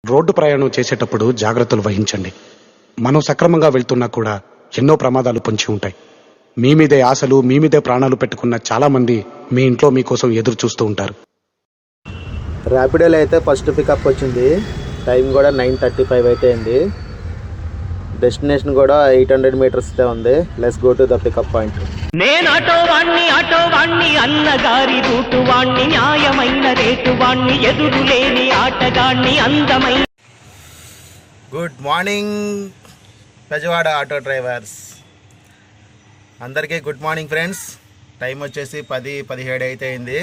Road ప్రయాణం చేసేటప్పుడు జాగ్రత్తలు వహించండి. మనం సక్రమంగా వెళ్తున్నా కూడా ఎన్నో ప్రమాదాలు పొంచి ఉంటాయి. మీ మీదే ఆశలు, మీ మీదే ప్రాణాలు పెట్టుకున్న చాలా మంది మీ ఇంట్లో మీకోసం ఎదురు చూస్తూ ఉంటారు. ర్యాపిడోలో అయితే ఫస్ట్ పికప్ వచ్చింది. టైం కూడా 9:35 అయితే అయింది. డెస్టినేషన్ కూడా 800 మీటర్స్ ఉంది. Let's go to the pickup point. నేను ఆటో వాణ్ణి అన్నగారి రూటు వాణ్ణి, న్యాయమైన రేటు వాణ్ణి, ఎదురు లేని ఆటగాణ్ణి, అందమైన. గుడ్ మార్నింగ్ పెజవాడ ఆటో డ్రైవర్స్ అందరికీ గుడ్ మార్నింగ్ ఫ్రెండ్స్. టైం వచ్చేసి 10:17 అయితే అయింది.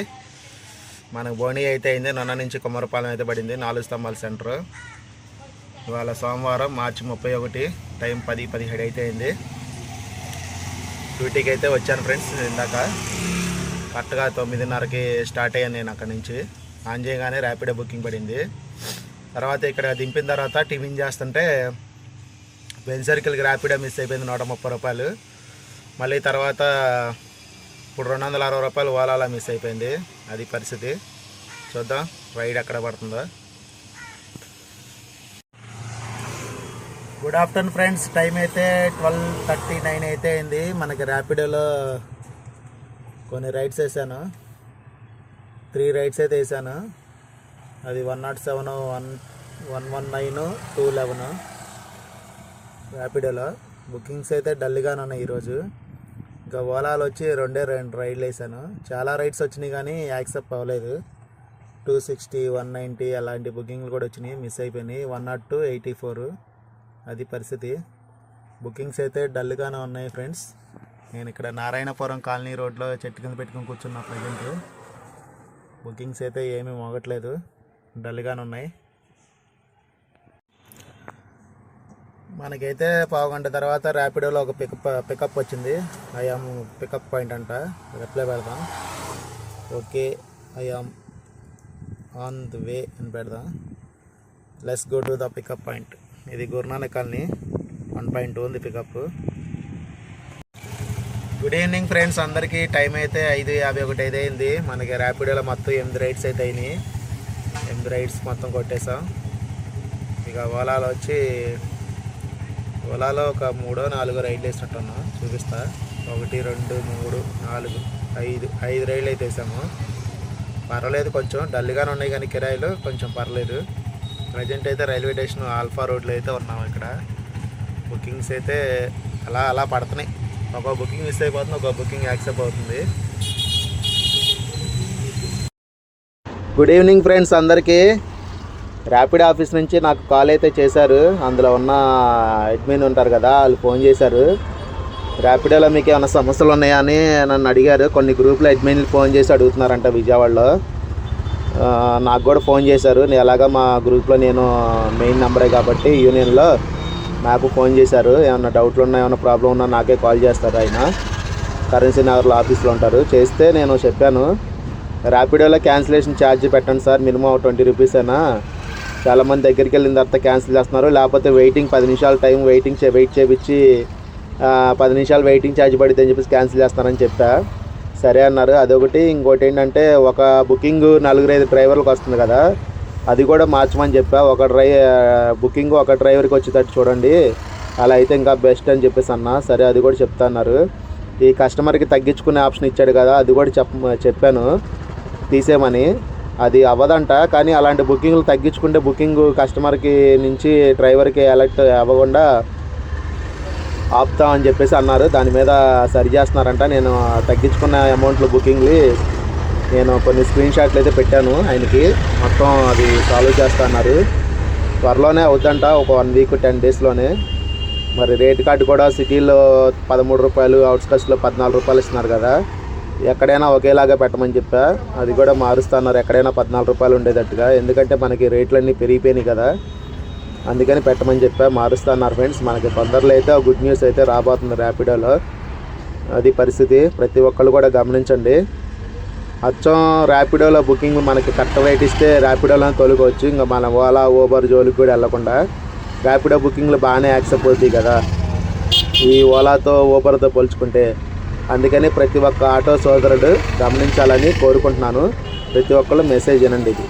మనకు బోనీ అయితే అయింది. నొన్న నుంచి కొమ్మరపాలెం అయితే పడింది. 4 స్తంభాల సెంటర్. ఇవాళ సోమవారం మార్చి 31. టైం 10:17 అయితే అయింది. డ్యూటీకి అయితే వచ్చాను ఫ్రెండ్స్. ఇందాక కరెక్ట్గా 9:30కి స్టార్ట్ అయ్యాను నేను అక్కడి నుంచి. ఆన్ చేయగానే ర్యాపిడో బుకింగ్ పడింది. తర్వాత ఇక్కడ దింపిన తర్వాత టిఫిన్ చేస్తుంటే బెంజ్ సర్కిల్కి ర్యాపిడో మిస్ అయిపోయింది. 130 రూపాయలు. మళ్ళీ తర్వాత ఇప్పుడు 260 రూపాయలు ఓలాలా మిస్ అయిపోయింది. అది పరిస్థితి. చూద్దాం రైడ్ ఎక్కడ పడుతుందో. Good afternoon friends. టైం అయితే 12:39 అయితే అయింది. మనకి ర్యాపిడోలో కొన్ని రైడ్స్ వేసాను. 3 రైడ్స్ అయితే వేసాను. అది 107, 119, 211 ర్యాపిడోలో. బుకింగ్స్ అయితే డల్గానే ఉన్నాయి ఈరోజు. ఇంకా ఓలాలో వచ్చి 2 రైడ్లు వేసాను. చాలా రైడ్స్ వచ్చినాయి కానీ యాక్సెప్ట్ అవ్వలేదు. 260, 190 అలాంటి బుకింగ్లు కూడా వచ్చినాయి, మిస్ అయిపోయినాయి. 102, 84 అది పరిస్థితి. బుకింగ్స్ అయితే డల్గానే ఉన్నాయి ఫ్రెండ్స్. నేను ఇక్కడ నారాయణపురం కాలనీ రోడ్లో చెట్టు కింద పెట్టుకుని కూర్చున్నా ప్రజెంట్. బుకింగ్స్ అయితే ఏమీ మోగట్లేదు, డల్గానే ఉన్నాయి. మనకైతే పావుగంట తర్వాత ర్యాపిడోలో ఒక పికప్ వచ్చింది. ఐఆమ్ పికప్ పాయింట్ అంట. రిప్లై పెడదాం. Okay, I am on the way అని పెడదాం. Let's go to the pickup point. ఇది గురునానక్ కాలనీ 1.2 ఉంది పికప్. గుడ్ ఈవినింగ్ ఫ్రెండ్స్ అందరికీ. టైం అయితే 5:51 అయితే అయింది. మనకి ర్యాపిడోలో మొత్తం 8 రైడ్స్ అయితే అయినాయి. 8 రైడ్స్ మొత్తం కొట్టేసాం. ఇక ఓలాలో వచ్చి ఓలాలో ఒక 3-4 రైడ్లు వేసినట్టున్నా, చూపిస్తా. 1, 2, 3, 4, 5 రైడ్లు అయితే వేసాము. పర్వాలేదు, కొంచెం డల్గానే ఉన్నాయి కానీ కిరాయిలు కొంచెం పర్లేదు. ప్రజెంట్ అయితే రైల్వే స్టేషన్ ఆల్ఫా రోడ్లో అయితే ఉన్నాము. ఇక్కడ బుకింగ్స్ అయితే అలా పడుతున్నాయి. ఒక బుకింగ్ మిస్ అయిపోతుంది, ఒక బుకింగ్ యాక్సెప్ట్ అవుతుంది. గుడ్ ఈవినింగ్ ఫ్రెండ్స్ అందరికీ. ర్యాపిడ్ ఆఫీస్ నుంచి నాకు కాల్ అయితే చేశారు. అందులో ఉన్న అడ్మిన్ ఉంటారు కదా, వాళ్ళు ఫోన్ చేశారు. ర్యాపిడోలో మీకు ఏమైనా సమస్యలు ఉన్నాయా అని నన్ను అడిగారు. కొన్ని గ్రూప్లో అడ్మిన్లు ఫోన్ చేసి అడుగుతున్నారంట విజయవాడలో. నాకు కూడా ఫోన్ చేశారు. నేను ఎలాగా మా గ్రూప్లో నేను మెయిన్ నెంబరే కాబట్టి యూనియన్లో నాకు ఫోన్ చేశారు. ఏమన్నా డౌట్లు ఉన్నా, ఏమైనా ప్రాబ్లం ఉన్నా నాకే కాల్ చేస్తారు. ఆయన కరెన్సీ నగర్లో ఆఫీస్లో ఉంటారు. చేస్తే నేను చెప్పాను, ర్యాపిడోలో క్యాన్సిలేషన్ ఛార్జ్ పెట్టండి సార్, మినిమం 20 రూపీస్ అయినా. చాలామంది దగ్గరికి వెళ్ళిన తర్వాత క్యాన్సిల్ చేస్తున్నారు. లేకపోతే వెయిటింగ్ 10 నిమిషాలు టైం వెయిట్ చేయించి 10 నిమిషాలు వెయిటింగ్ ఛార్జ్ పడితే అని చెప్పేసి క్యాన్సిల్ చేస్తానని చెప్పా. సరే అన్నారు. అదొకటి. ఇంకోటి ఏంటంటే ఒక బుకింగ్ 4-5 డ్రైవర్లకు వస్తుంది కదా, అది కూడా మార్చమని చెప్పా. బుకింగ్ ఒక డ్రైవర్కి వచ్చేటట్టు చూడండి, అలా అయితే ఇంకా బెస్ట్ అని చెప్పేసి అన్నా. సరే అది కూడా చెప్తా అన్నారు. ఈ కస్టమర్కి తగ్గించుకునే ఆప్షన్ ఇచ్చాడు కదా, అది కూడా చెప్పాను తీసేయమని. అది అవ్వదంట. కానీ అలాంటి బుకింగ్లు తగ్గించుకుంటే బుకింగ్ కస్టమర్కి నుంచి డ్రైవర్కి అలర్ట్ అవ్వకుండా ఆపుతామని చెప్పేసి అన్నారు. దాని మీద సరి చేస్తున్నారంట. నేను తగ్గించుకున్న అమౌంట్లో బుకింగ్లు నేను కొన్ని స్క్రీన్ షాట్లు అయితే పెట్టాను ఆయనకి. మొత్తం అది సాల్వ్ చేస్తా అన్నారు. త్వరలోనే అవుద్దంట, ఒక 1 వీక్ 10 డేస్లోనే. మరి రేట్ కార్డు కూడా సిటీలో 13 రూపాయలు, అవుట్స్కట్స్లో 14 రూపాయలు ఇస్తున్నారు కదా, ఎక్కడైనా ఒకేలాగా పెట్టమని చెప్పా. అది కూడా మారుస్తున్నారు, ఎక్కడైనా 14 రూపాయలు ఉండేటట్టుగా. ఎందుకంటే మనకి రేట్లన్నీ పెరిగిపోయినాయి కదా, అందుకని పెట్టమని చెప్పా. మారుస్తున్నారు ఫ్రెండ్స్. మనకి తొందరలో అయితే గుడ్ న్యూస్ అయితే రాబోతుంది ర్యాపిడోలో. అది పరిస్థితి. ప్రతి ఒక్కళ్ళు కూడా గమనించండి. అచ్చం ర్యాపిడోలో బుకింగ్ మనకి కరెక్ట్ రేట్ ఇస్తే ర్యాపిడోలోనే తొలగవచ్చు. ఇంకా మన ఓలా, ఊబర్ జోలికి కూడా వెళ్ళకుండా ర్యాపిడో బుకింగ్లు బాగానే యాక్సెప్ట్ అవుతాయి కదా ఈ ఓలాతో, ఊబర్తో పోల్చుకుంటే. అందుకని ప్రతి ఒక్క ఆటో సోదరుడు గమనించాలని కోరుకుంటున్నాను. ప్రతి ఒక్కళ్ళు మెసేజ్ వినండి. ఇది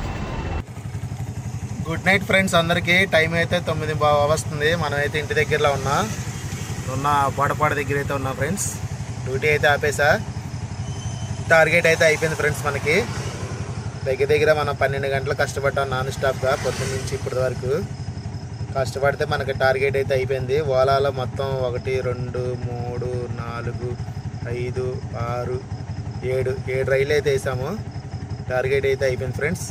గుడ్ నైట్ ఫ్రెండ్స్ అందరికీ. టైం అయితే 9 వస్తుంది. మనమైతే ఇంటి దగ్గరలో ఉన్న బోడపాడ దగ్గర అయితే ఉన్నా ఫ్రెండ్స్. డ్యూటీ అయితే ఆపేసా. టార్గెట్ అయితే అయిపోయింది ఫ్రెండ్స్. మనకి దగ్గర మనం 12 గంటలు కష్టపడ్డాం నాన్ స్టాప్గా పొద్దున్న నుంచి ఇప్పటి వరకు కష్టపడితే మనకి టార్గెట్ అయితే అయిపోయింది. ఓలాలో మొత్తం 1 2 3 4 5 6 7 రైళ్ళు అయితే వేసాము. టార్గెట్ అయితే అయిపోయింది ఫ్రెండ్స్.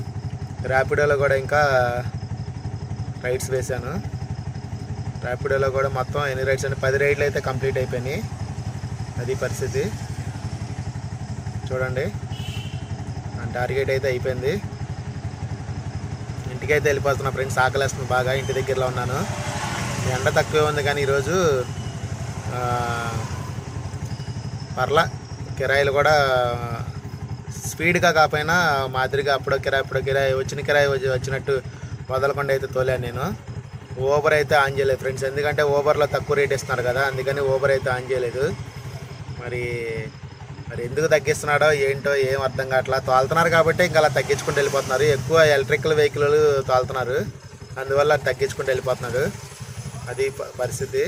ర్యాపిడోలో కూడా ఇంకా రైడ్స్ వేసాను. ర్యాపిడోలో కూడా మొత్తం ఎన్ని రైడ్స్ అంటే 10 రైడ్లు అయితే కంప్లీట్ అయిపోయినాయి. అది పరిస్థితి చూడండి. టార్గెట్ అయితే అయిపోయింది. ఇంటికైతే వెళ్ళిపోతున్నా ఫ్రెండ్స్. ఆకలేస్తుంది బాగా. ఇంటి దగ్గరలో ఉన్నాను. ఎండ తక్కువే ఉంది కానీ ఈరోజు పర్లా కిరాయిలు కూడా స్పీడ్గా కాకపోయినా మాదిరిగా అప్పుడో కిరాయి వచ్చిన కిరాయి వచ్చినట్టు వదలకుండా అయితే తోలాను నేను. ఊబర్ అయితే ఆన్ చేయలేదు ఫ్రెండ్స్. ఎందుకంటే ఊబర్లో తక్కువ రేట్ ఇస్తున్నారు కదా, అందుకని ఊబర్ అయితే ఆన్ చేయలేదు. మరి ఎందుకు తగ్గిస్తున్నాడో ఏంటో ఏం అర్థం కావట్లా. తోలుతున్నారు కాబట్టి ఇంకా అలా తగ్గించుకుంటూ వెళ్ళిపోతున్నారు. ఎక్కువ ఎలక్ట్రికల్ వెహికల్ తోలుతున్నారు, అందువల్ల తగ్గించుకుంటూ వెళ్ళిపోతున్నారు. అది పరిస్థితి.